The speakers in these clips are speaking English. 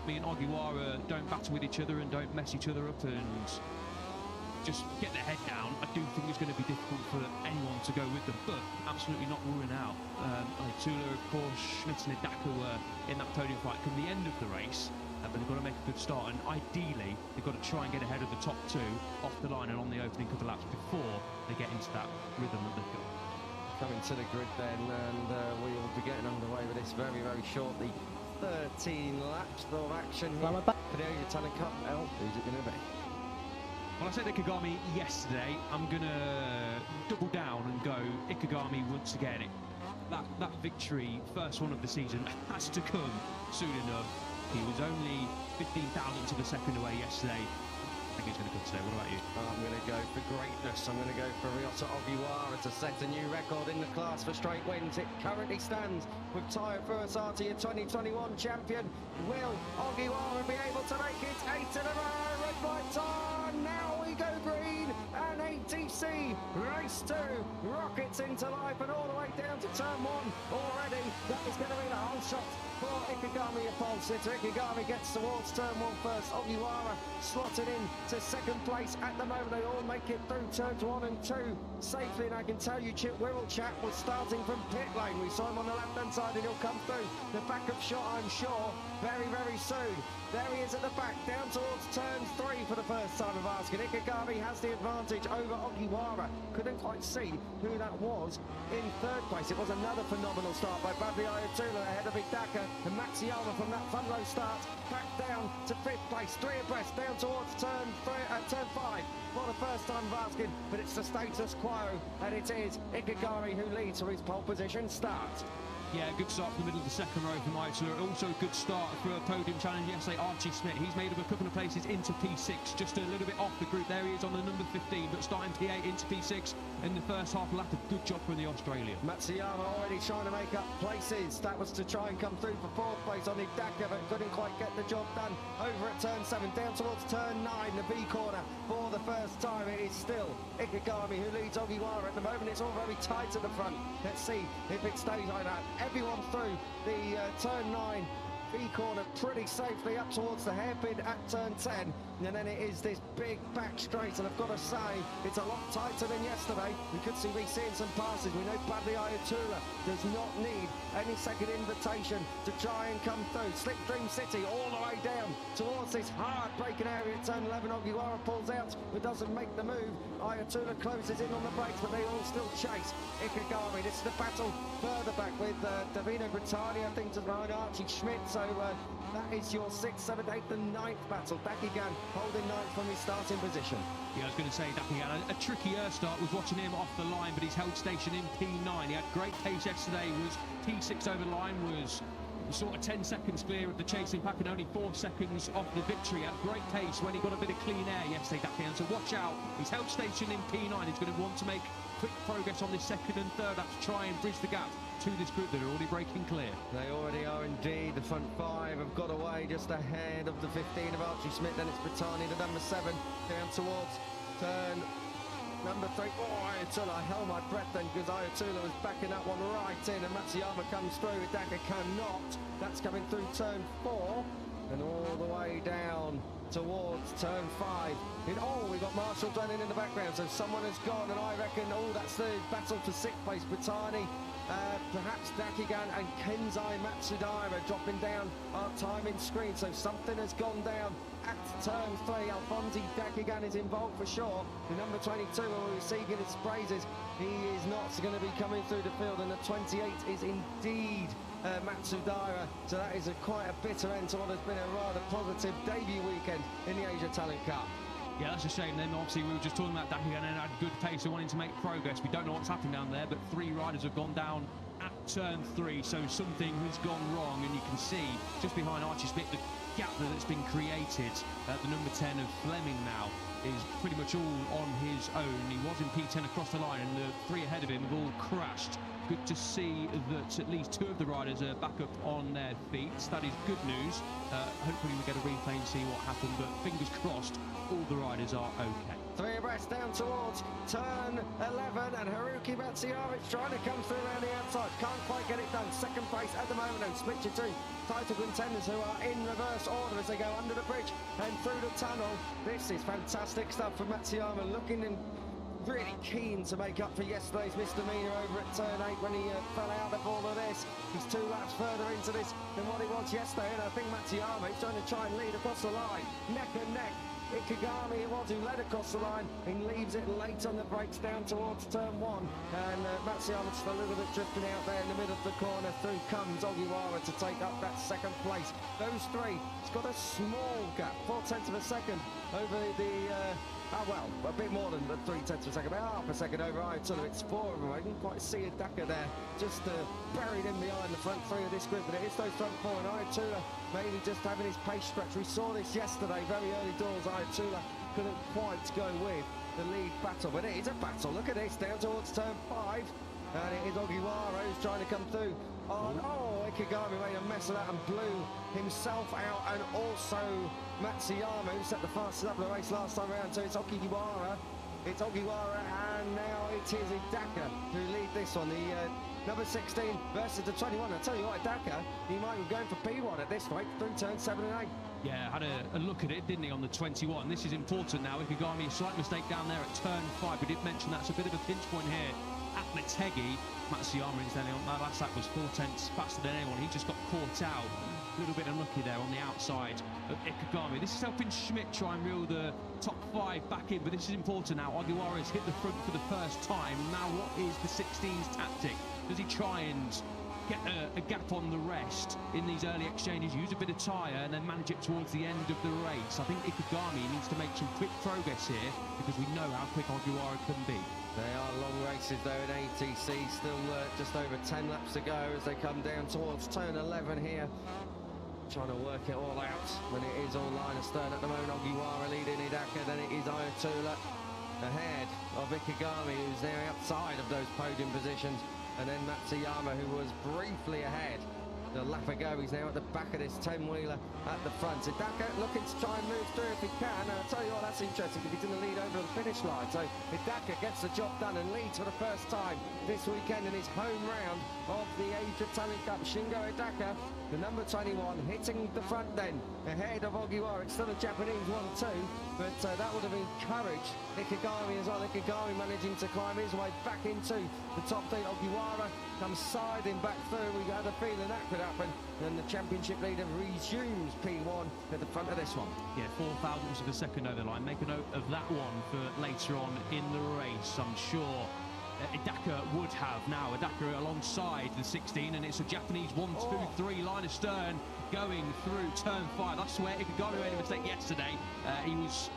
me and Ogiwara don't battle with each other and don't mess each other up and just get their head down, I do think it's going to be difficult for anyone to go with them, but absolutely not ruling out. Ayatollah, of course, Schmidt and Hidaka were in that podium fight come the end of the race, but they've got to make a good start, and ideally they've got to try and get ahead of the top two off the line and on the opening couple laps before they get into that rhythm that they've got. Coming to the grid then, and we will be getting underway with this very, very shortly. 13 laps of action here for the Asia Talent Cup. Who's it going to be? Well, I said Ikegami yesterday. I'm going to double down and go Ikegami once again. That victory, first one of the season, has to come soon enough. He was only 15,000 to the second away yesterday. I think he's going to come today. What about you? I'm going to go for greatness. I'm going to go for Ryota Ogiwara to set a new record in the class for straight wins. It currently stands with Taya Furusato, your 2021 champion. Will Ogiwara be able to make it 8 in a row? Red lights on. Now we go green. And ATC race 2 rockets into life and all the way down to turn 1 already. That is going to be the whole shot for Ikegami upon sitter. Ikegami gets towards turn 1 first. Ogiwara slotted in to second place at the moment. They all make it through turns 1 and 2 safely, and I can tell you Chip Wirral-Chat was starting from pit lane. We saw him on the left hand side and he'll come through the backup shot, I'm sure, very, very soon. There he is at the back, down towards turn 3 for the first time of asking. Ikegami has the advantage over Ogiwara. Couldn't quite see who that was in third place. It was another phenomenal start by Bradley Ayatollah ahead of Hidaka, and Matsuyama from that front row start back down to 5th place, 3 abreast down towards turn 5 for the first time of asking, but it's the status quo, and it is Ikegami who leads for his pole position start. Yeah, good start from the middle of the second row from Ayatollah. Also a good start for a podium challenge yesterday. Archie Schmidt, he's made up a couple of places into P6, just a little bit off the group. There he is on the number 15, but starting P8 into P6 in the first half lap. A good job from the Australian. Matsuyama already trying to make up places. That was to try and come through for 4th place on Hidaka, but couldn't quite get the job done. Over at turn 7, down towards turn 9, the V corner for the first time. It is still Ikegami who leads Ogiwara at the moment. It's all very tight at the front. Let's see if it stays like that. Everyone through the turn 9 B corner pretty safely up towards the hairpin at turn 10, and then it is this big back straight, and I've got to say it's a lot tighter than yesterday. We could be seeing some passes. We know Bradley Ayatollah does not need any second invitation to try and come through. Slipstream City all the way down towards this hard braking area at turn 11. Ogiwara pulls out but doesn't make the move. Ayatollah closes in on the brakes, but they all still chase Ikegami. This is the battle further back with Davino Britannia, I think, to behind Archie Schmidt. So that is your 6th, 7th, 8th and 9th battle. Dakigan holding 9th from his starting position. Yeah, I was going to say Dakigan, a trickier start, was watching him off the line, but he's held station in P9. He had great pace yesterday, was P6 over the line, was sort of 10 seconds clear of the chasing pack and only 4 seconds off the victory. Had great pace when he got a bit of clean air yesterday, Dakigan, so watch out. He's held station in P9. He's going to want to make quick progress on this second and third lap to try and bridge the gap to this group that are already breaking clear. They already are indeed. The front 5 have got away just ahead of the 15 of Archie Schmidt. Then it's Britannia, the number 7, down towards turn number 3. Oh, Ayatollah, I held my breath then because Ayatollah was backing that one right in, and Matsuyama comes through. Hidaka cannot. That's coming through turn 4 and all the way down towards turn 5. We've got Marshall running in the background, so someone has gone, and I reckon, that's the battle for 6th place. Britannia, perhaps Dakigan and Kenzai Matsudaira dropping down our timing screen, so something has gone down at turn 3. Alfonsi Dakigan is involved for sure. The number 22 will be singing his praises. He is not going to be coming through the field, and the 28 is indeed Matsudaira. So that is quite a bitter end to what has been a rather positive debut weekend in the Asia Talent Cup. Yeah, that's a shame then. Obviously, we were just talking about Dakigan and had good pace and wanting to make progress. We don't know what's happening down there, but 3 riders have gone down at turn 3, so something has gone wrong, and you can see just behind Archie Schmidt the gap that's been created. The number 10 of Fleming now is pretty much all on his own. He was in P10 across the line, and the 3 ahead of him have all crashed. Good to see that at least 2 of the riders are back up on their feet. That is good news. Hopefully we get a replay and see what happened, but fingers crossed all the riders are okay. 3 abreast down towards turn 11, and Haruki Matsuyama trying to come through around the outside. Can't quite get it done. Second place at the moment, and split your two title contenders who are in reverse order as they go under the bridge and through the tunnel. This is fantastic stuff from Matsuyama, looking and really keen to make up for yesterday's misdemeanor over at turn 8 when he fell out of all of this. He's 2 laps further into this than what he was yesterday, and I think Matsuyama is trying to lead across the line, neck and neck. Ikegami it was who led across the line and leaves it late on the brakes down towards turn 1, and Matsuyama just a little bit drifting out there in the middle of the corner. Through comes Ogiwara to take up that second place. Those three, it's got a small gap, 0.4 of a second over the well, a bit more than 0.3 of a second, about half a second over Ayatollah. It's 4 of them. I didn't quite see Hidaka there, just buried in behind the front 3 of this group, but it is those front 4, and Ayatollah maybe just having his pace stretch. We saw this yesterday, very early doors. Ayatollah couldn't quite go with the lead battle, but it is a battle. Look at this, down towards turn 5, and it is Ogiwara who's trying to come through. Ikegami made a mess of that and blew himself out, and also Matsuyama, who set the fastest up of the race last time around. So it's Ogiwara, and now it is Hidaka who lead this one. The number 16 versus the 21. I'll tell you what, Hidaka, he might be going for P1 at this rate through turns 7 and 8. Yeah, had a look at it, didn't he, on the 21. This is important now. Ikegami, a slight mistake down there at turn 5. We did mention that's a bit of a pinch point here at Motegi. Matsuyama, incidentally, on that last lap was 0.4 faster than anyone. He just got caught out. A little bit unlucky there on the outside of Ikegami. This is helping Schmidt try and reel the top 5 back in, but this is important now. Ogiwara's hit the front for the first time. Now what is the 16's tactic? Does he try and get a gap on the rest in these early exchanges, use a bit of tyre, and then manage it towards the end of the race? I think Ikegami needs to make some quick progress here, because we know how quick Ogiwara can be. They are long races though in ATC, still just over 10 laps to go as they come down towards turn 11 here. Trying to work it all out when it is all line astern at the moment. Ogiwara leading Hidaka, then it is Ayatollah ahead of Ikegami, who's now outside of those podium positions, and then Matsuyama, who was briefly ahead a lap ago. He's now at the back of this 10-wheeler at the front. Hidaka looking to try and move through if he can. And I'll tell you what, that's interesting, because he's in the lead over the finish line. So Hidaka gets the job done and leads for the first time this weekend in his home round of the Asia Talent Cup. Shingo Hidaka, the number 21, hitting the front then, ahead of Ogiwara. It's still a Japanese 1-2, but that would have encouraged Ikegami as well. Ikegami managing to climb his way back into the top 3. Ogiwara comes siding back through. We had a feeling that could happen, and the championship leader resumes P1 at the front of this one. Yeah, 0.004 of a second over the line. Make a note of that one for later on in the race. I'm sure Hidaka would have now. Hidaka alongside the 16, and it's a Japanese 1-2-3 line astern going through turn 5. That's where Ikegami made a mistake yesterday. He was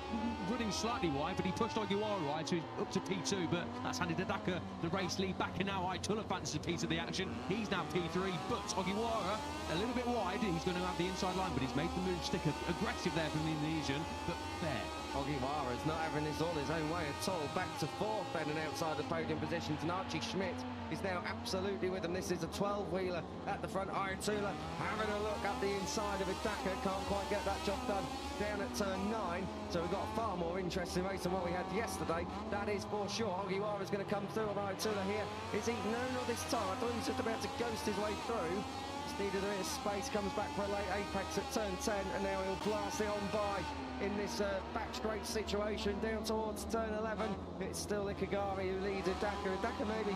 running slightly wide, but he pushed Ogiwara wide, so he's up to P2, but that's handed Hidaka the race lead back, and now Ayatollah fancies a piece of the action. He's now P3, but Ogiwara a little bit wide. He's going to have the inside line, but he's made the move stick aggressive there from the Indonesian, but fair. Ogiwara is not having this all his own way at all. Back to 4th then, and outside the podium positions. And Archie Schmidt is now absolutely with him. This is a 12-wheeler at the front. Ayatollah having a look at the inside of Hidaka. Can't quite get that job done down at turn 9. So we've got a far more interesting race than what we had yesterday. That is for sure. Ogiwara is going to come through on Ayatollah here. Is he? No, not this time. I thought he was just about to ghost his way through. Just needed a bit of space. Comes back for a late apex at turn 10, and now he'll blast it on by in this back straight situation down towards turn 11. It's still Ikegami who leads Hidaka. Hidaka maybe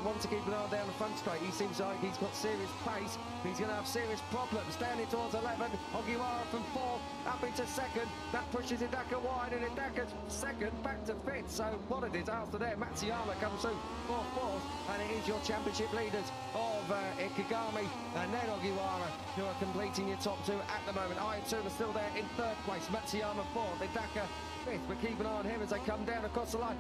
wants to keep an eye down the front straight. He seems like he's got serious pace. He's going to have serious problems. Down in towards 11. Ogiwara from 4th up into 2nd. That pushes Hidaka wide, and Hidaka's 2nd back to 5th. So what a disaster there. Matsuyama comes through for 4th, and it is your championship leaders of Ikegami and then Ogiwara who are completing your top 2 at the moment. Ayatollah still there in 3rd place. Matsuyama 4th. Hidaka 5th, but keep an eye on him as they come down across the line.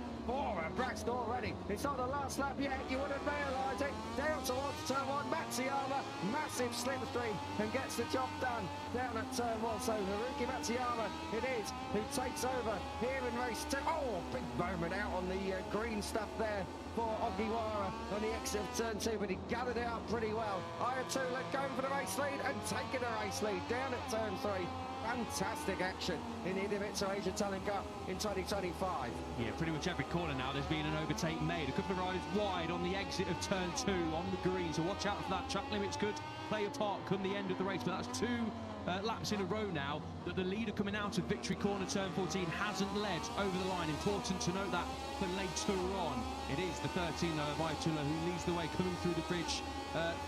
Braxton already. It's not the last lap yet. You wouldn't realise it. Down towards turn 1. Matsuyama, massive slipstream, and gets the job done down at turn 1. So Haruki Matsuyama it is who takes over here in race 2. Oh, big moment out on the green stuff there for Ogiwara on the exit of turn 2, but he gathered it up pretty well. Ayatollah going for the race lead and taking the race lead down at turn 3. Fantastic action in the Idemitsu Asia Talent Cup in 2025. Yeah, pretty much every corner now there's been an overtake made. A couple of riders wide on the exit of turn 2 on the green, so watch out for that. Track limits could play a part come the end of the race, but that's 2 laps in a row now that the leader coming out of victory corner turn 14 hasn't led over the line. Important to note that for later on. It is the 13 of Ayatollah who leads the way coming through the bridge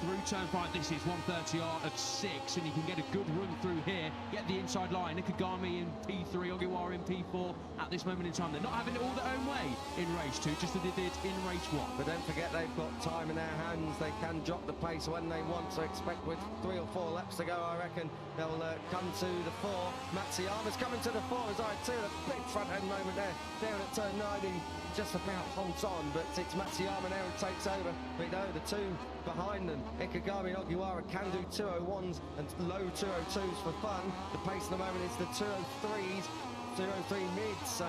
through turn 5. This is 130R at 6, and you can get a good run through here, get the inside line. Ikegami in P3, Ogiwara in P4 at this moment in time. They're not having it all their own way in race 2, just as they did in race 1. But don't forget they've got time in their hands. They can drop the pace when they want, so expect with 3 or 4 laps to go, I reckon they'll come to the 4. Matsuyama's coming to the 4 as Ayatollah, a big front end moment there, down at turn 9. He just about holds on, but it's Matsuyama now who takes over. But no, the 2 behind them, Ikegami and Ogiwara, can do 201s and low 202s for fun. The pace at the moment is the 203s, 203 mids, so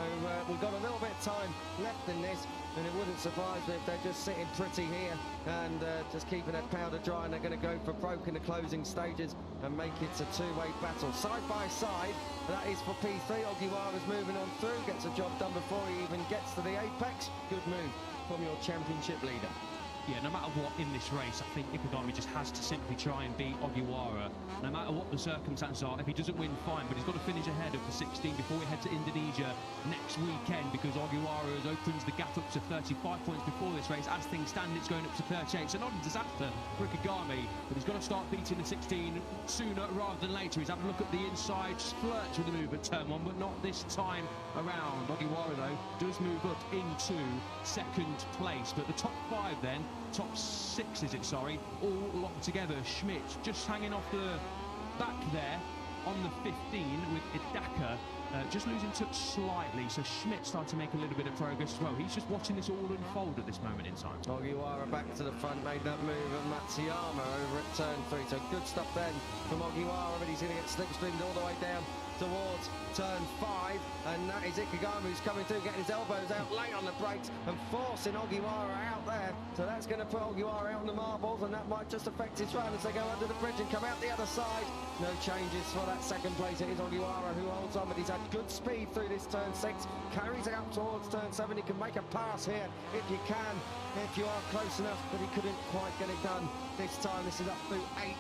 we've got a little bit of time left in this, and it wouldn't surprise me if they're just sitting pretty here and just keeping their powder dry, and they're going to go for broke in the closing stages and make it a 2-way battle. Side by side, that is for P3. Ogiwara's moving on through, gets a job done before he even gets to the apex. Good move from your championship leader. Yeah, no matter what in this race, I think Ikegami just has to simply try and beat Ogiwara. No matter what the circumstances are, if he doesn't win, fine, but he's got to finish ahead of the 16 before we head to Indonesia next weekend, because Ogiwara opens the gap up to 35 points before this race. As things stand, it's going up to 38, so not a disaster for Ikegami, but he's got to start beating the 16 sooner rather than later. He's having a look at the inside, flirts with the move at turn 1, but not this time around. Ogiwara, though, does move up into second place, but the top 5 then, top 6 is it, sorry, all locked together. Schmidt just hanging off the back there on the 15 with Idaka just losing touch slightly, so Schmidt starting to make a little bit of progress as well. He's just watching this all unfold at this moment in time. Ogiwara back to the front, made that move, and Matsuyama over at turn 3, so good stuff then from Ogiwara, but he's going to get slipstreamed all the way down towards turn 5, and that is Ikegami who's coming through, getting his elbows out, late on the brakes and forcing Ogiwara out there, so that's going to put Ogiwara out on the marbles, and that might just affect his run as they go under the bridge and come out the other side. No changes for that second place. It is Ogiwara who holds on, but he's had good speed through this turn 6, carries it out towards turn 7. He can make a pass here if you can, if you are close enough, but he couldn't quite get it done this time. This is up through 8.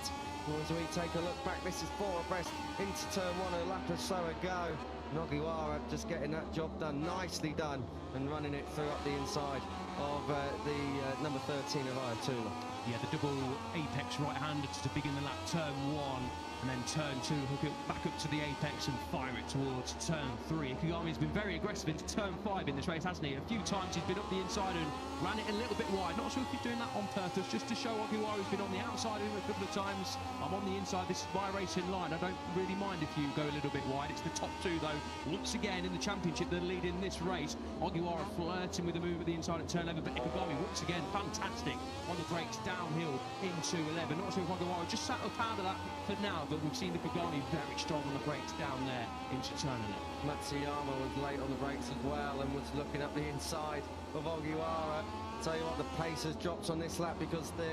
As we take a look back, this is 4 abreast into turn 1, a lap or so ago. Ogiwara just getting that job done, nicely done, and running it through up the inside of the number 13 of Ayatollah. Yeah, the double apex right-handed to begin the lap, turn 1, and then turn 2, hook it back up to the apex and fire it towards turn 3. Ikegami's been very aggressive into turn 5 in this race, hasn't he? A few times he's been up the inside and ran it a little bit wide. Not sure if he's doing that on purpose, just to show Ogiwara who's been on the outside of him a couple of times. I'm on the inside, this is my racing line. I don't really mind if you go a little bit wide. It's the top 2 though, once again in the championship, they're leading this race. Ogiwara flirting with the move at the inside at turn 11, but Ikegami once again fantastic on the brakes downhill into 11. Not sure if Ogiwara just sat up out of that for now, but we've seen Ikegami very strong on the brakes down there into turn 11. Matsuyama was late on the brakes as well and was looking up the inside of Ogiwara. Tell you what, the pace has dropped on this lap because the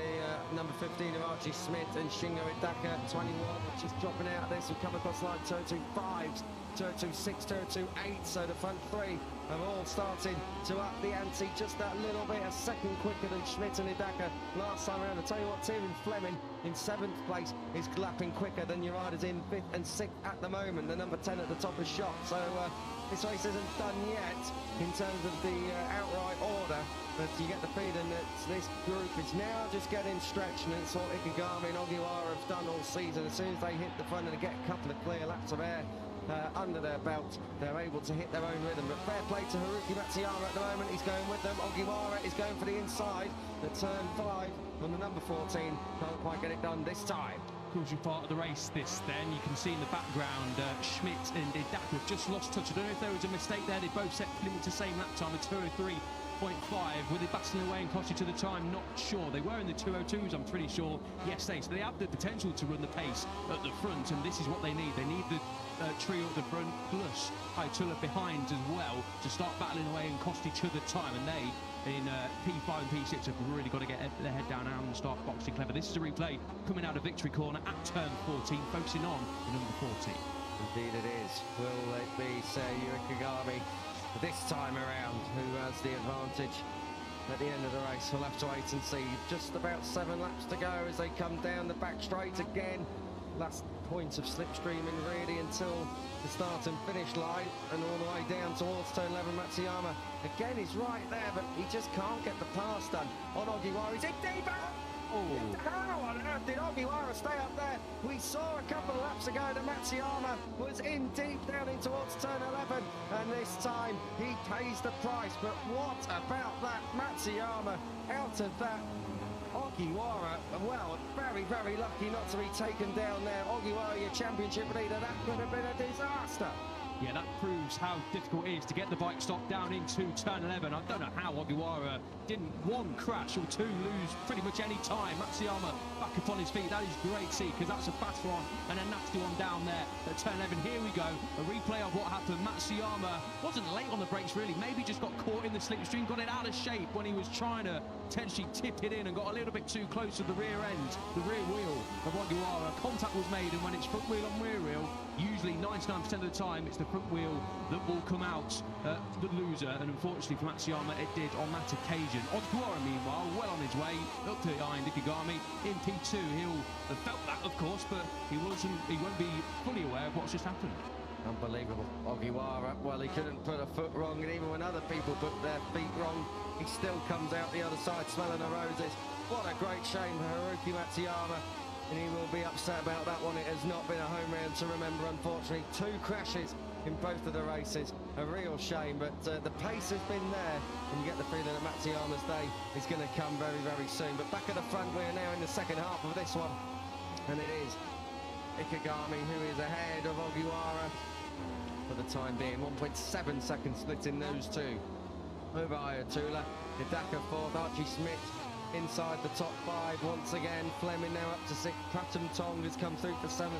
number 15 of Archie Smith and Shingo Idaka 21, which is dropping out of this. We come across like 225s, 226, 228, so the front 3 have all started to up the ante just that little bit, a second quicker than Schmidt and Idaka last time around. I tell you what, Tyrion Fleming in 7th place is lapping quicker than your riders in 5th and 6th at the moment. The number 10 at the top is shot, so this race isn't done yet in terms of the outright order, but you get the feeling that this group is now just getting stretched, and it's what Ikegami and Ogiwara have done all season. As soon as they hit the front and get a couple of clear laps of air under their belt, they're able to hit their own rhythm. But fair play to Haruki Matsuyama at the moment. He's going with them. Ogiwara is going for the inside. The turn 5 on the number 14. Can't quite get it done this time. Crucial part of the race this then. You can see in the background Schmidt and Idaka have just lost touch. I don't know if there was a mistake there. They both set limit to same lap time, a 203.5. Were they battling away and cost each other time? Not sure. They were in the 202s, I'm pretty sure, yesterday. So they have the potential to run the pace at the front, and this is what they need. They need the trio at the front, plus Ayatollah behind as well, to start battling away and cost each other time. And they, in P5 and P6, have really got to get their head down and start boxing clever. This is a replay coming out of victory corner at turn 14, focusing on the number 14. Indeed it is. Will it be Seiyu Ikegami this time around who has the advantage at the end of the race? We'll have to wait and see. Just about 7 laps to go as they come down the back straight again. Last point of slipstreaming really until the start and finish line, and all the way down towards turn 11. Matsuyama again is right there, but he just can't get the pass done on Ogiwara. He's in deep. How on earth did Ogiwara stay up there? We saw a couple of laps ago that Matsuyama was in deep down in towards turn 11, and this time he pays the price. But what about that? Matsuyama out of that. Ogiwara, well, very, very lucky not to be taken down there. Ogiwara, your championship leader, that could have been a disaster. Yeah, that proves how difficult it is to get the bike stopped down into turn 11. I don't know how Ogiwara didn't, 1, crash, or 2, lose pretty much any time. Matsuyama back upon his feet. That is great to see, because that's a fast one and a nasty one down there at turn 11. Here we go, a replay of what happened. Matsuyama wasn't late on the brakes, really. Maybe just got caught in the slipstream, got it out of shape when he was trying to potentially tip it in and got a little bit too close to the rear end, the rear wheel of Ogiwara. Contact was made, and when it's front wheel on rear wheel, usually 99% of the time it's the front wheel that will come out the loser, and unfortunately for Matsuyama it did on that occasion. Ogiwara meanwhile well on his way up to behind Ikegami in P2. He'll have felt that, of course, but he won't be fully aware of what's just happened. Unbelievable. Ogiwara, well, he couldn't put a foot wrong, and even when other people put their feet wrong, he still comes out the other side smelling the roses. What a great shame for Haruki Matsuyama, and he will be upset about that one. It has not been a home round to remember, unfortunately. 2 crashes in both of the races. A real shame, but the pace has been there, and you get the feeling that Matsuyama's day is going to come very, very soon. But back at the front, we are now in the second half of this one, and it is Ikegami who is ahead of Ogiwara for the time being. 1.7 seconds split in those two. Over Ayatollah, Hidaka 4th, Archie Smith inside the top 5 once again. Fleming now up to 6th. Pratham Tong has come through for 7th.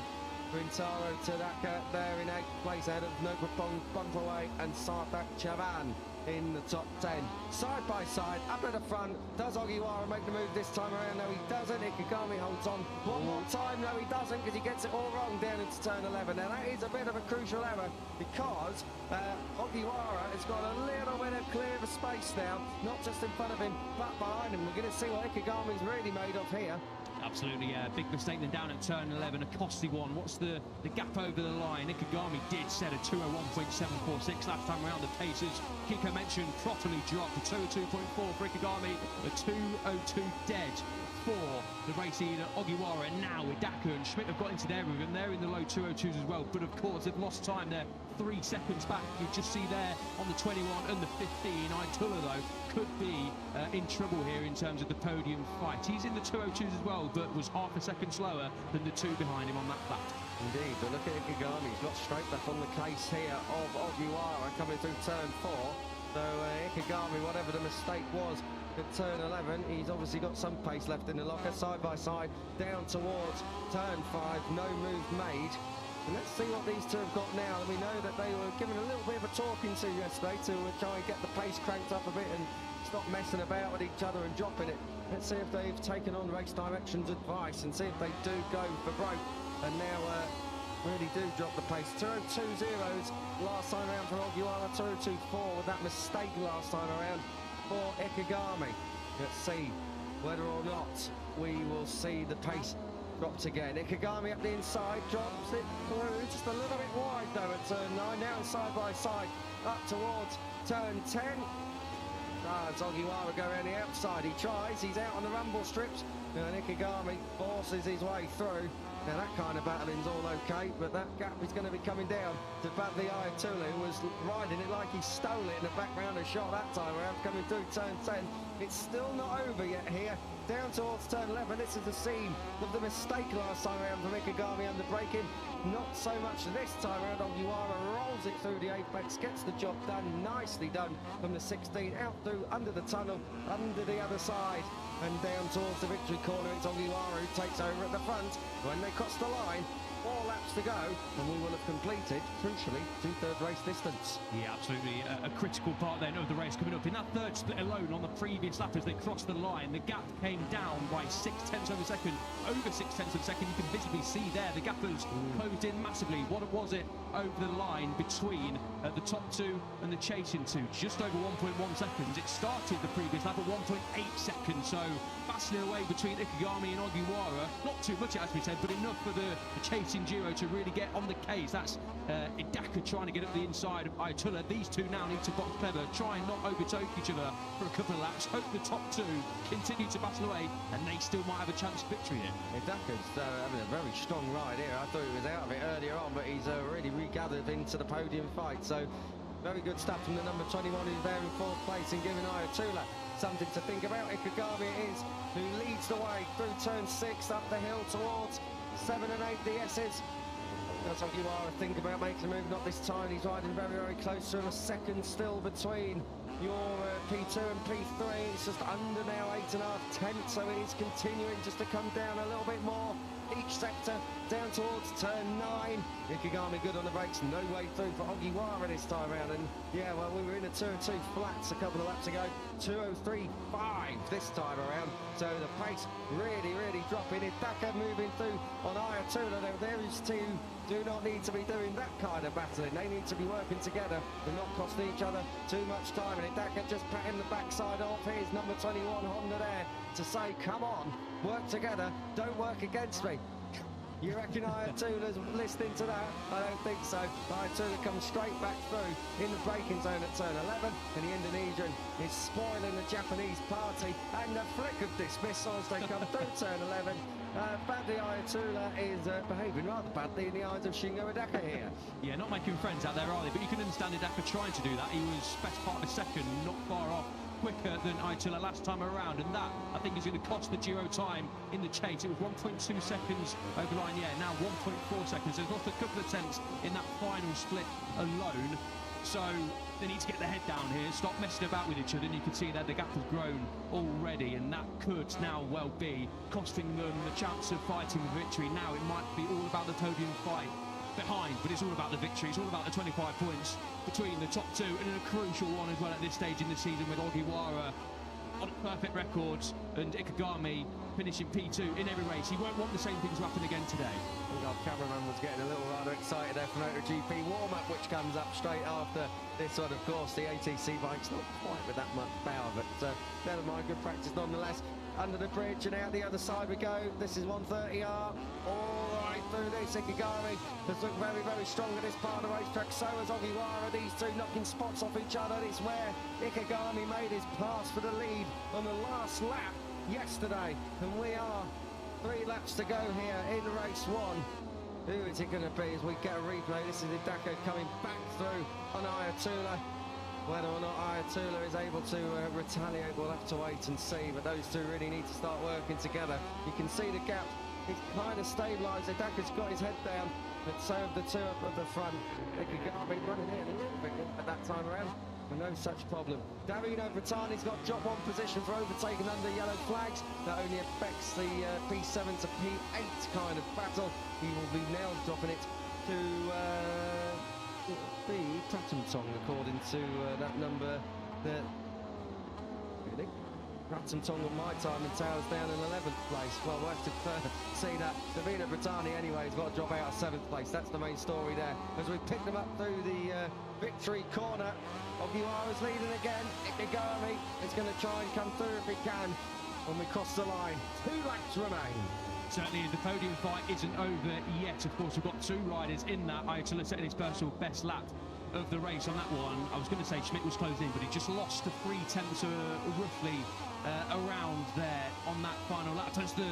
Rintaro Tadaka there in 8th place ahead of Nopapong Bumpaway and Sarthak Chavan in the top 10. Side by side, up at the front. Does Ogiwara make the move this time around? No, he doesn't. Ikegami holds on one more time. No, he doesn't, because he gets it all wrong down into turn 11. Now, that is a bit of a crucial error, because Ogiwara has got a little bit of clear of space now, not just in front of him, but behind him. We're going to see what Ikegami's really made of here. Absolutely, yeah. Big mistake then down at turn 11, a costly one. What's the gap over the line? Ikegami did set a 201.746 last time around. The paces, Kiko mentioned, properly dropped. A 202.4 for Ikegami, a 202 dead for the race leader Ogiwara. And now Hidaka and Schmidt have got into their rhythm. They're in the low 202s as well, but of course they've lost time there. 3 seconds back. You just see there on the 21 and the 15. Ayatollah, though, could be in trouble here in terms of the podium fight. He's in the 202s as well, but was half a second slower than the 2 behind him on that lap. Indeed, but look at Ikegami. He's got straight back on the case here of Ogiwara coming through turn 4. So Ikegami, whatever the mistake was at turn 11, he's obviously got some pace left in the locker. Side by side, down towards turn 5, no move made. And let's see what these two have got now. And we know that they were given a little bit of a talking to yesterday to try and get the pace cranked up a bit and stop messing about with each other and dropping it. Let's see if they've taken on Race Directions advice and see if they do go for broke and now really do drop the pace. 202 zeros last time around for Ogiwara, 202.4 with that mistake last time around for Ikegami. Let's see whether or not we will see the pace dropped again. Ikegami up the inside, drops it through, just a little bit wide though at turn 9. Now side by side, up towards turn 10. It's Ogiwara go around the outside. He tries, he's out on the rumble strips. And Ikegami forces his way through. Now that kind of battling's all okay, but that gap is going to be coming down to Badli Ayatollah, who was riding it like he stole it in the background and shot that time around, coming through turn 10. It's still not over yet here. Down towards turn 11, this is the scene of the mistake last time around from Ikegami under braking. Not so much this time around. Ogiwara rolls it through the apex, gets the job done, nicely done from the 16, out through under the tunnel, under the other side. and down towards the victory corner. It's Ogiwara who takes over at the front. When they cross the line, 4 laps to go, and we will have completed, crucially, 2/3 race distance. Yeah, absolutely. A critical part then of the race coming up. In that third split alone on the previous lap as they crossed the line, the gap came down by 0.6 of a second. Over 0.6 of a second, you can visibly see there the gap has closed in massively. What was it over the line between the top 2 and the chasing 2? Just over 1.1 seconds. It started the previous lap at 1.8 seconds, so battling away between Ikegami and Ogiwara. Not too much, as we said, but enough for the chasing duo to really get on the case. That's Idaka trying to get up the inside of Ayatollah. These two now need to box clever, try and not overtake each other for a couple of laps. Hope the top 2 continue to battle away, and they still might have a chance of victory here. Idaka's having a very strong ride here. I thought he was out of it earlier on, but he's really regathered into the podium fight. So very good stuff from the number 21, who's there in 4th place and giving Ayatollah something to think about. Ikegami it is who leads the way through turn 6 up the hill towards 7 and 8 the S's. That's what you are. Think about making a move. Not this time. He's riding very, very close to him. A second still between your P2 and P3. It's just under now 8.5 tenths, so it is continuing just to come down a little bit more. Each sector down towards turn 9. Ikegami good on the brakes, no way through for Ogiwara this time around. And yeah, well, we were in a 202 flats a couple of laps ago. 203.5 this time around. So the pace really, really dropping. Idaka moving through on Ayatollah. Those two do not need to be doing that kind of battling. They need to be working together and not costing each other too much time. And Idaka just patting the backside off. Here's number 21 Honda there to say, come on, work together, don't work against me. You reckon Ayatollah's listening to that? I don't think so. Ayatollah comes straight back through in the braking zone at turn 11, and the Indonesian is spoiling the Japanese party, and a flick of dismissal as they come through turn 11. Badly Ayatollah is behaving rather badly in the eyes of Shingo Idaka here. Yeah, not making friends out there, are they? But you can understand Idaka trying to do that. He was best part of a second, not far off, quicker than Ayatollah last time around, and that, I think, is going to cost the duo time in the chase. It was 1.2 seconds over line, yeah, now 1.4 seconds. They've lost a couple of tenths in that final split alone, so they need to get their head down here, stop messing about with each other, and you can see that the gap has grown already, and that could now well be costing them the chance of fighting the victory. Now it might be all about the podium fight behind, but it's all about the victory. It's all about the 25 points between the top 2, and in a crucial one as well at this stage in the season, with Ogiwara on perfect records and Ikegami finishing P2 in every race. He won't want the same thing to happen again today. I think our cameraman was getting a little rather excited there for MotoGP warm-up, which comes up straight after this one. Of course, the ATC bike's not quite with that much power, but never mind, good practice nonetheless. Under the bridge and out the other side we go. This is 130R. All right through this. Ikegami has looked very, very strong at this part of the racetrack. So has Ogiwara. These two knocking spots off each other. It's where Ikegami made his pass for the lead on the last lap yesterday. And we are 3 laps to go here in race 1. Who is it going to be as we get a replay? This is Idaka coming back through on Ayatollah. Whether or not Ayatollah is able to retaliate, we'll have to wait and see. But those two really need to start working together. You can see the gap. It's kind of stabilised. Idaka's got his head down, but so have the two up at the front. Ikegami running in a little bit at that time around, but no such problem. Davino Bertani's got drop 1 position for overtaking under yellow flags. That only affects the P7 to P8 kind of battle. He will be now dropping it to be Pratumtong, according to that number that really Pratumtong on my time and Tails down in 11th place. Well, we'll have to see that. Davina Bertani anyway has got to drop out of 7th place. That's the main story there. As we pick them up through the victory corner, Ogiwara's leading again. Ikegami is going to try and come through if he can when we cross the line. 2 laps remain. Certainly, the podium fight isn't over yet. Of course, we've got 2 riders in that. Ayatollah setting his personal best lap of the race on that one. I was going to say Schmidt was closed in, but he just lost to 3 tenths roughly around there on that final lap. As the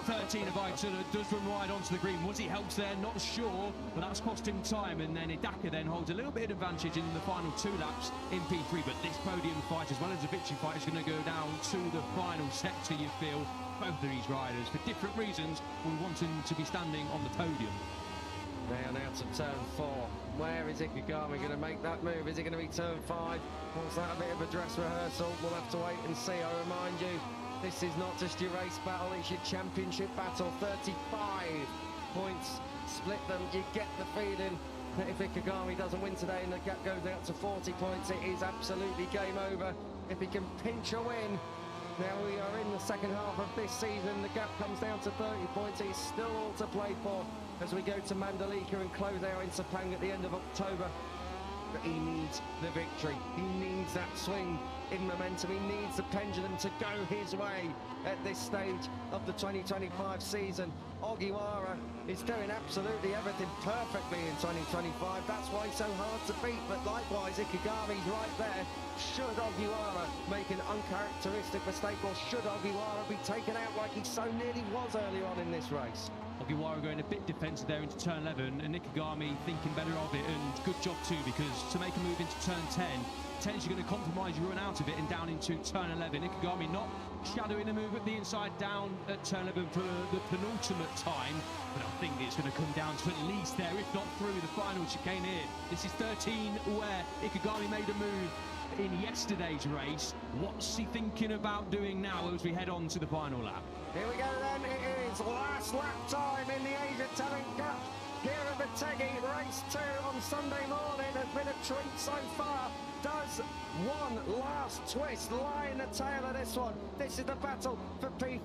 13 of Ayatollah does run wide onto the green. Was he helped there? Not sure, but that's cost him time. And then Idaka then holds a little bit of advantage in the final 2 laps in P3. But this podium fight, as well as the victory fight, is going to go down to the final sector, you feel. Both of these riders, for different reasons, will want him to be standing on the podium. Down out of turn 4. Where is Ikegami going to make that move? Is it going to be turn 5? Was that a bit of a dress rehearsal? We'll have to wait and see. I remind you, This is not just your race battle, it's your championship battle. 35 points split them. You get the feeling that if Ikegami doesn't win today and the gap goes out to 40 points, it is absolutely game over. If he can pinch a win, now we are in the second half of this season. The gap comes down to 30 points. It's still all to play for as we go to Mandalika and close out in Sepang at the end of October. But he needs the victory. He needs that swing in momentum. He needs the pendulum to go his way at this stage of the 2025 season. Ogiwara is doing absolutely everything perfectly in 2025. That's why he's so hard to beat. But likewise, Ikegami's right there. Should Ogiwara make an uncharacteristic mistake, or should Ogiwara be taken out like he so nearly was early on in this race? Ogiwara going a bit defensive there into turn 11, and Ikegami thinking better of it, and good job too, because to make a move into turn 10, potentially going to compromise you run out of it and down into turn 11. Ikegami not shadowing the move at the inside down at turn 11 for the penultimate time, but I think it's going to come down to at least there, if not through the final chicane here. This is 13 where Ikegami made a move in yesterday's race. What's he thinking about doing now as we head on to the final lap? Here we go then, it is last lap time in the Asia Talent Cup here at Motegi. Race 2 on Sunday morning has been a treat so far. Does one last twist lie in the tail of this one? This is the battle for P3.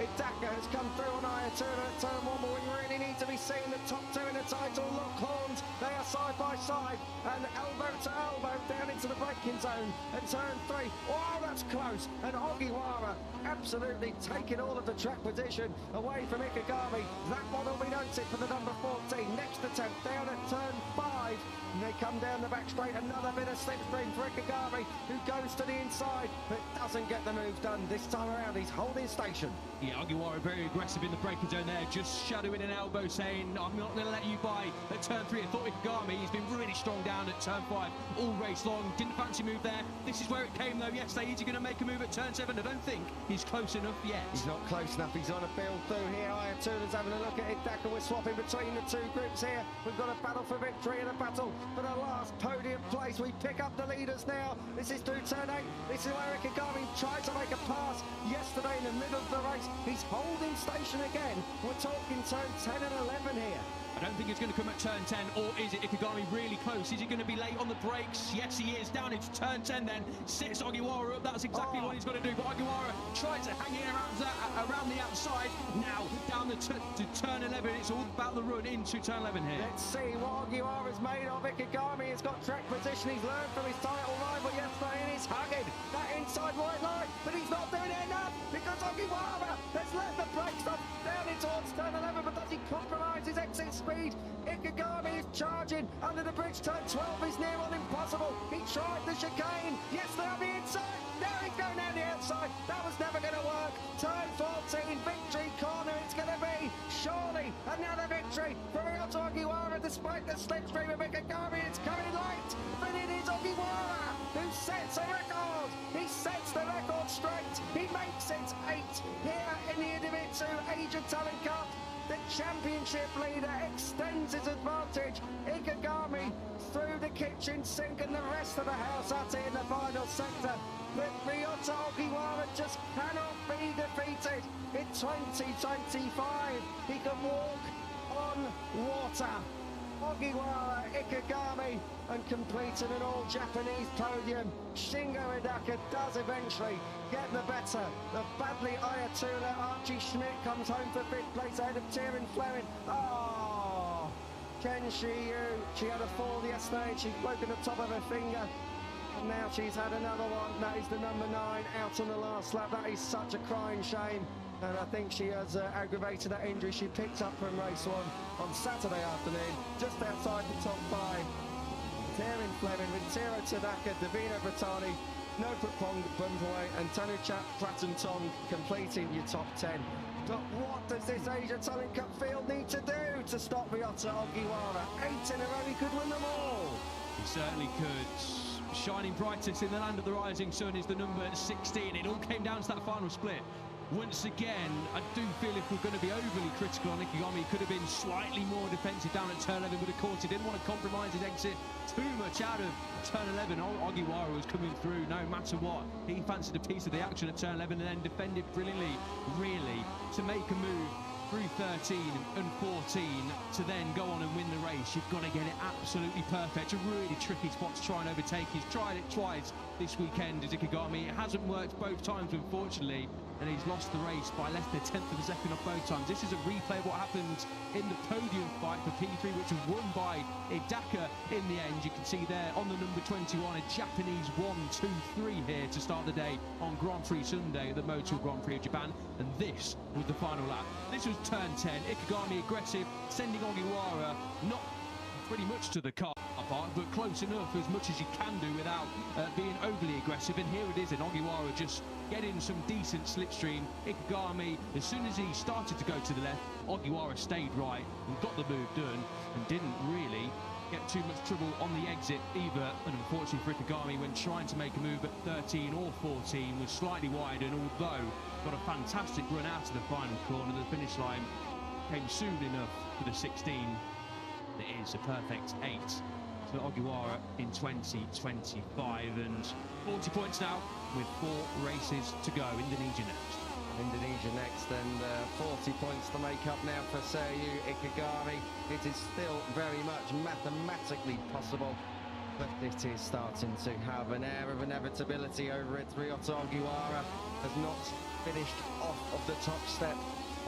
Hidaka has come through on Ayatollah at turn 1, but we really need to be seeing the top two in the title lock horns. They are side by side and elbow to elbow down into the braking zone at turn 3. Oh, that's close. And Ogiwara absolutely taking all of the track position away from Ikegami. That one will be noted for the number 14. Next attempt down at turn 5. And they come down the back straight. Another bit of slipstream for Ikegami, who goes to the inside but doesn't get the move done. This time around, he's holding station. Yeah, Ogiwara very aggressive in the braking zone there, just shadowing an elbow, saying, I'm not going to let you by at turn 3. I thought Ikegami, he's been really strong down at turn 5 all race long. Didn't fancy move there. This is where it came, though. Yesterday, is he going to make a move at turn 7? I don't think he's close enough yet. He's not close enough. He's on a build through here. Ayatollah's having a look at Hidaka. We're swapping between the two groups here. We've got a battle for victory and a battle for the last podium place. We pick up the leaders now. This is through turn 8. This is where Ikegami tried to make a pass yesterday in the middle of the race. He's holding station again. We're talking turn 10 and 11 here. I don't think it's going to come at turn 10, or is it Ikegami really close? Is he going to be late on the brakes? Yes, he is. Down into turn 10 then. Sits Ogiwara up. That's exactly what he's got to do. But Ogiwara tries to hang it around the outside. Now, down to turn 11. It's all about the run into turn 11 here. Let's see what Ogiwara's made of. Ikegami has got track position. He's learned from his title rival yesterday, and he's hugging that inside white line. But he's not doing it enough because Ogiwara has let the brakes off down in towards turn 11. But does he compromise his exit speed? Ikegami is charging under the bridge. Turn 12 is near on impossible. He tried the chicane. Yes, they're on the inside. Now he's going down the outside. That was never going to work. Turn 14, victory corner it's going to be. Surely another victory for Ryoto Ogiwara despite the slipstream of Ikegami. It's coming late, but it is Ogiwara who sets a record. He sets the record straight. He makes it 8 here in the Idemitsu Asia Talent Cup. The championship leader extends his advantage. Ikegami through the kitchen sink and the rest of the house at it in the final sector. But Ryoto Ogiwara just cannot be defeated. In 2025, he can walk on water. Ogiwara, Ikegami, and completing an all-Japanese podium. Shingo Hidaka does eventually get the better of Badley Ayatollah. Archie Schmidt comes home for 5th place ahead of Tyrion Fleming. Oh, Ken Shiyu, she had a fall yesterday. She's broken the top of her finger. And now she's had another one. That is the number 9 out on the last lap. That is such a crying shame. And I think she has aggravated that injury she picked up from race 1 on Saturday afternoon, just outside the top 5. Tyrion Fleming, Rintiro Tadaka, Davina Bertani, Noput Bumpaway, and Tanuchat Pratantong completing your top 10. But what does this Asia Talent Cup field need to do to stop Ryoto Ogiwara? 8 in a row, he could win them all. He certainly could. Shining brightest in the land of the rising sun is the number 16. It all came down to that final split. once again, I do feel if we're going to be overly critical on Ikegami, he could have been slightly more defensive down at turn 11, but of course he didn't want to compromise his exit too much out of turn 11. Ogiwara was coming through no matter what. He fancied a piece of the action at turn 11 and then defended brilliantly, really, to make a move through 13 and 14 to then go on and win the race. You've got to get it absolutely perfect. A really tricky spot to try and overtake. He's tried it twice this weekend as Ikegami. It hasn't worked both times, unfortunately, and he's lost the race by less than a tenth of a second on both times. This is a replay of what happened in the podium fight for P3, which was won by Idaka in the end. You can see there on the number 21, a Japanese 1-2-3 here to start the day on Grand Prix Sunday at the Motor Grand Prix of Japan. And this was the final lap. This was turn 10. Ikegami aggressive, sending Ogiwara not pretty much to the car park, but close enough, as much as you can do without being overly aggressive. And here it is, and Ogiwara just getting some decent slipstream. Ikegami, as soon as he started to go to the left, Ogiwara stayed right and got the move done and didn't really get too much trouble on the exit either. And unfortunately for Ikegami, when trying to make a move at 13 or 14, was slightly wide, and although got a fantastic run out of the final corner, the finish line came soon enough for the 16. It is a perfect 8 for Ogiwara in 2025, and 40 points now with 4 races to go. Indonesia next. Indonesia next, and 40 points to make up now for Seiryu Ikegami. It is still very much mathematically possible, but it is starting to have an air of inevitability over it. Ryota Ogiwara has not finished off of the top step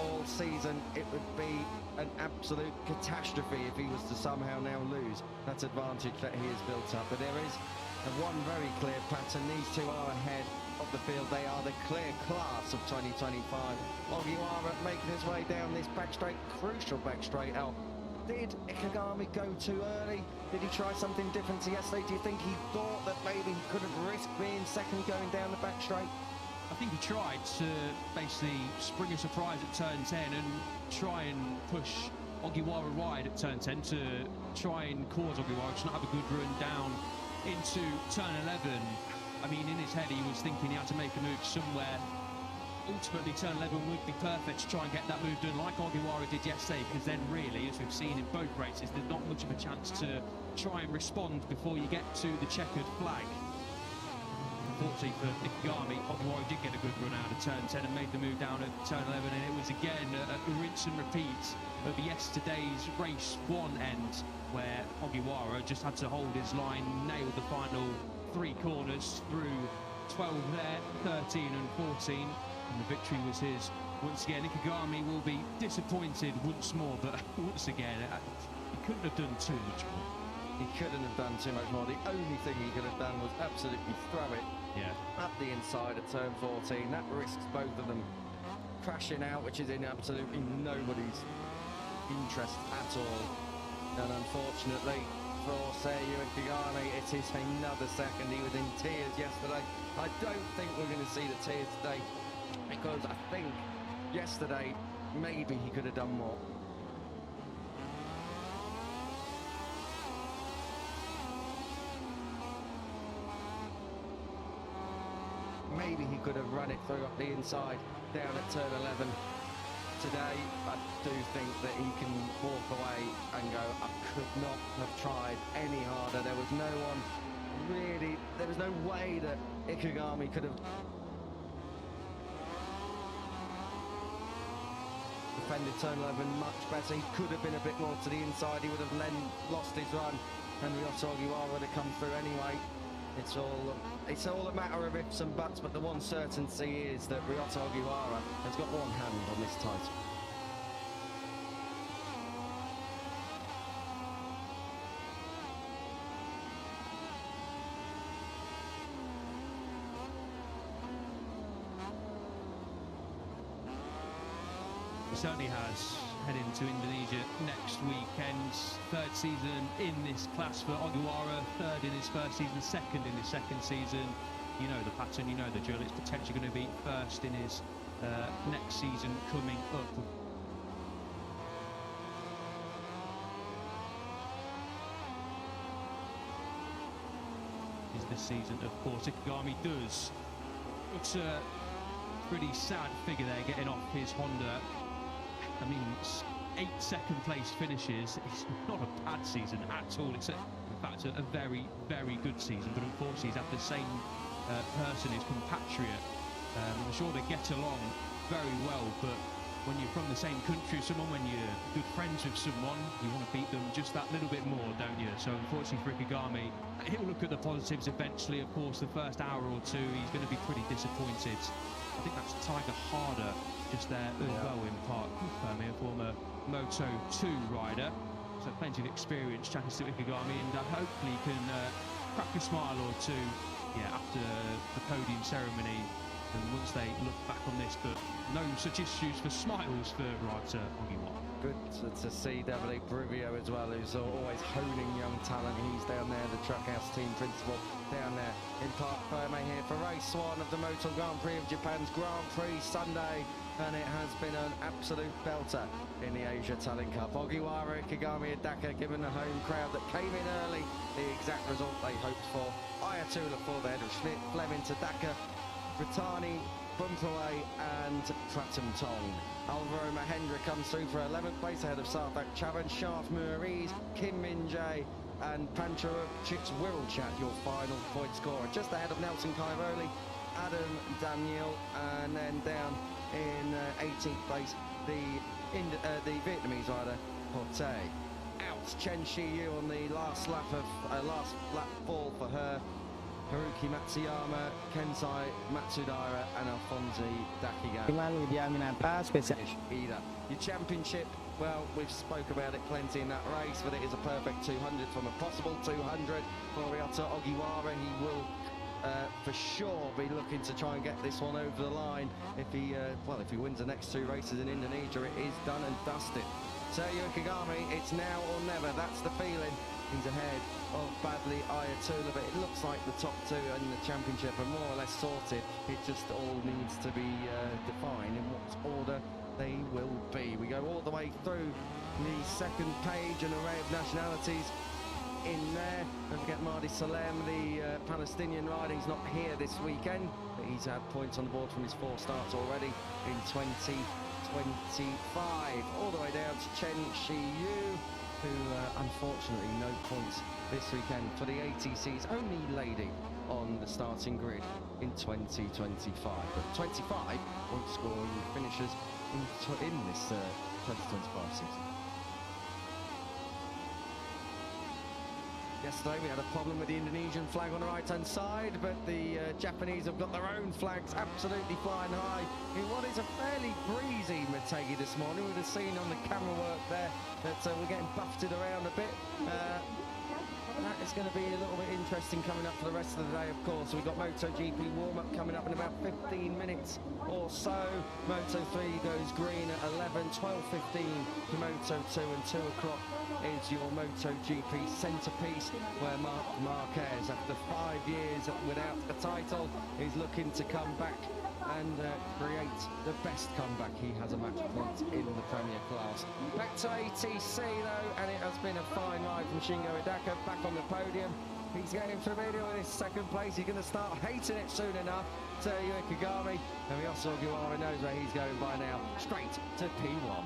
all season. It would be an absolute catastrophe if he was to somehow now lose that advantage that he has built up. But there is one very clear pattern. These two are ahead of the field. They are the clear class of 2025. Ogiwara making his way down this back straight, crucial back straight out. Did Ikegami go too early? Did he try something different to yesterday? Do you think he thought that maybe he could have risked being second going down the back straight? I think he tried to basically spring a surprise at turn 10 and try and push Ogiwara wide at turn 10 to try and cause Ogiwara to not have a good run down into turn 11. I mean, in his head, he was thinking he had to make a move somewhere. Ultimately, turn 11 would be perfect to try and get that move done like Ogiwara did yesterday, because then really, as we've seen in both races, there's not much of a chance to try and respond before you get to the checkered flag. Unfortunately for Ikegami, Ogiwara did get a good run out of turn 10 and made the move down at turn 11, and it was again a rinse and repeat of yesterday's race 1 end, where Ogiwara just had to hold his line, nailed the final 3 corners through 12 there, 13 and 14, and the victory was his. Once again, Ikegami will be disappointed once more, but once again, he couldn't have done too much more. He couldn't have done too much more. The only thing he could have done was absolutely throw it up the inside at turn 14. That risks both of them crashing out, which is in absolutely nobody's interest at all. And unfortunately for Seiryu Ikegami, it is another second. He was in tears yesterday. I don't think we're going to see the tears today, because I think yesterday maybe he could have done more. Maybe he could have run it through up the inside down at turn 11. Today, I do think that he can walk away and go, I could not have tried any harder. There was no one really, there was no way that Ikegami could have defended turn 11 much better. He could have been a bit more to the inside. He would have lost his run, and Ryota Ogiwara would have come through anyway. It's all a matter of ifs and buts, but the one certainty is that Ryota Ogiwara has got one hand on this title. He certainly has. Heading to Indonesia next weekend. 3rd season in this class for Ogiwara, 3rd in his first season, 2nd in his 2nd season. You know the pattern, you know the drill. It's potentially going to be 1st in his next season coming up. Is this season, of course. Ikegami does utter pretty sad figure there, getting off his Honda. I mean, 8 second-place finishes. It's not a bad season at all. It's, in fact, a very, very good season. But unfortunately, he's had the same person, his compatriot. I'm sure they get along very well, but when you're from the same country as someone, when you're good friends with someone, you want to beat them just that little bit more, don't you? So unfortunately for Ikegami, he'll look at the positives eventually. Of course, the first hour or two, he's going to be pretty disappointed. I think that's Tiger Harder just there as well in Park Permi, a former Moto2 rider. So plenty of experience chatting to Ikegami, and hopefully he can crack a smile or two after the podium ceremony. And once they look back on this, but no such issues for smiles for Ryota Ogiwa. Good to see Davide Brivio as well, who's always honing young talent. He's down there, the Trackhouse team principal, down there in Park Ferme here for race 1 of the Motor Grand Prix of Japan's Grand Prix Sunday. And it has been an absolute belter in the Asia Talent Cup. Ogiwara, Ikegami and Daka given the home crowd that came in early the exact result they hoped for. Ayatollah for the head of Schmidt, Fleming to Daka, Brittani, Bumpaway and Pratum Tong. Alvaro Mahendra comes through for 11th place ahead of Sarthak Chavan, Shaf Muriz, Kim Min-jae and Pancharuk Chits Wiralchat, your final point scorer. Just ahead of Nelson Cairoli, Adam Daniel, and then down in 18th place the Vietnamese rider Pote. Out Chen Shiyu on the last lap fall for her. Haruki Matsuyama, Kensai Matsudaira and Alfonso Dakiga. Your championship, well, we've spoke about it plenty in that race, but it is a perfect 200 from a possible 200 for Ryota Ogiwara. He will for sure be looking to try and get this one over the line. If he wins the next 2 races in Indonesia, it is done and dusted. Sergio Ikegami, it's now or never, that's the feeling. He's ahead of Badley Ayatollah, but it looks like the top 2 in the championship are more or less sorted. It just all needs to be defined in what order they will be. We go all the way through the second page, an array of nationalities in there. Don't forget Mahdi Salem, the Palestinian rider. He's not here this weekend, but he's had points on the board from his 4 starts already in 2025. All the way down to Chen Shiyu, who unfortunately no points this weekend for the ATC's only lady on the starting grid in 2025. But 25 point scoring finishes in this 2025 season. Yesterday we had a problem with the Indonesian flag on the right-hand side, but the Japanese have got their own flags absolutely flying high in what is a fairly breezy Motegi this morning. We'd have seen on the camera work there that we're getting buffeted around a bit. That is going to be a little bit interesting coming up for the rest of the day, of course. We've got MotoGP warm-up coming up in about 15 minutes or so. Moto3 goes green at 11, 12:15 for Moto2, and 2 o'clock is your MotoGP centrepiece, where Marc Marquez, after 5 years without a title, is looking to come back and create the best comeback. He has a match point in the Premier class. Back to ATC though, and it has been a fine ride from Shingo Hidaka, back on the podium. He's getting familiar with his 2nd place. He's going to start hating it soon enough. Sergio Ikegami, and Ryota Ogiwara knows where he's going by now, straight to P1.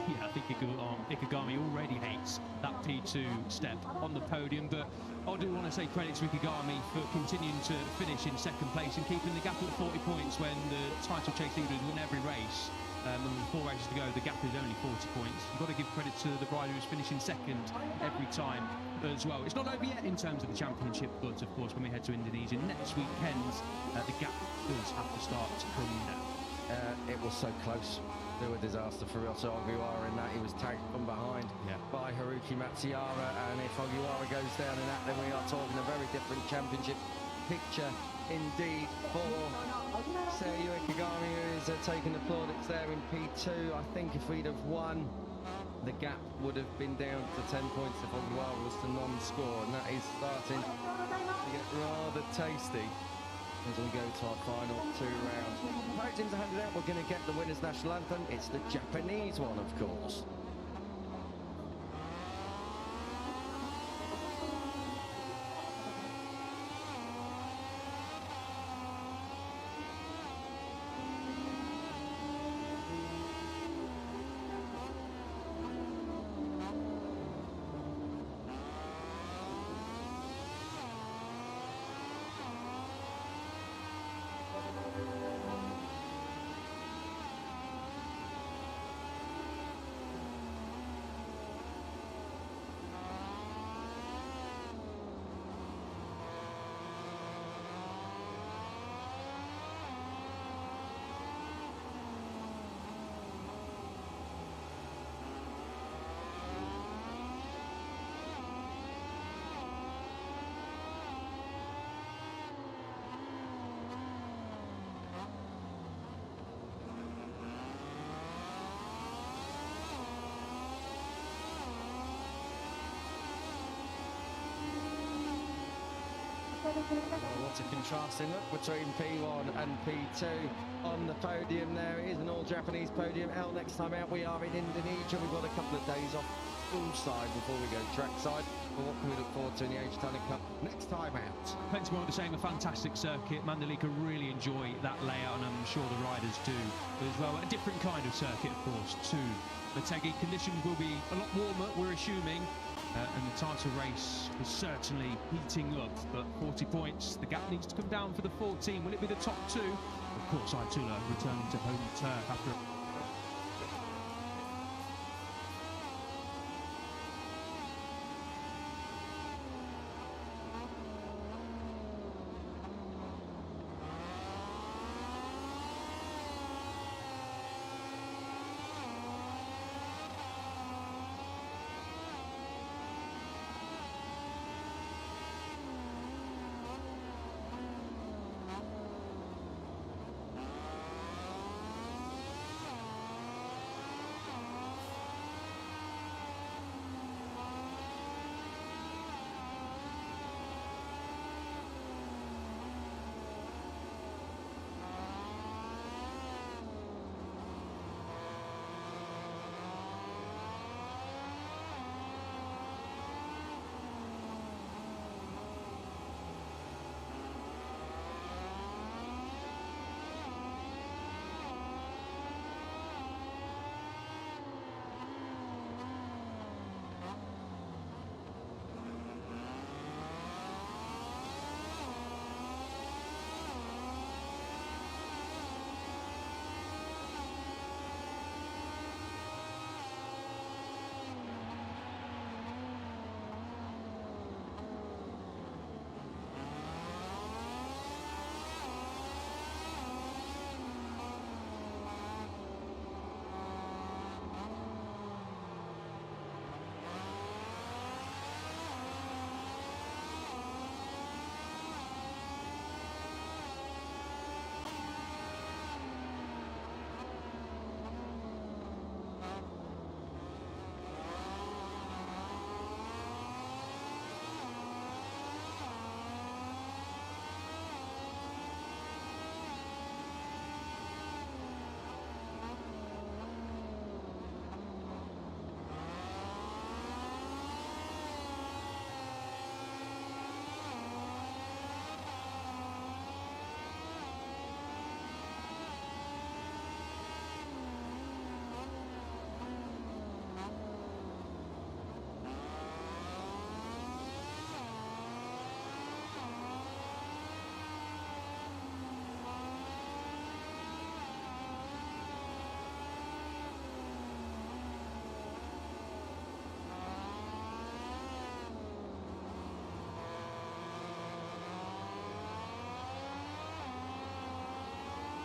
Yeah, I think Ikegami already hates that P2 step on the podium, but I do want to say credit to Ikegami for continuing to finish in 2nd place and keeping the gap at 40 points when the title chase leaders win every race. And with 4 races to go, the gap is only 40 points. You've got to give credit to the rider who's finishing 2nd every time as well. It's not over yet in terms of the championship, but of course when we head to Indonesia next weekend, the gap does have to start to come down. It was so close to a disaster for Ryota Ogiwara in that he was tagged from behind by Haruki Matsuyama, and if Ogiwara goes down in that, then we are talking a very different championship picture indeed for Sergio Ikegami, who is taking the plaudits there in P2. I think if we'd have won, the gap would have been down to 10 points if Ogiwara was to non-score, and that is starting to get rather tasty as we go to our final 2 rounds. Podiums are handed out. We're going to get the winner's national anthem. It's the Japanese one, of course. What a contrasting look between P1 and P2 on the podium there. It is an all-Japanese podium. Next time out we are in Indonesia. We've got a couple of days off poolside before we go trackside. But what can we look forward to in the Asia Talent Cup next time out? Plenty more of the same, a fantastic circuit. Mandalika really enjoy that layout, and I'm sure the riders do as well. A different kind of circuit, of course, to Motegi. Conditions will be a lot warmer, we're assuming, and the title race is certainly heating up. But 40 points, the gap needs to come down for the 14. Will it be the top two? Of course, Aitula returning to home turf after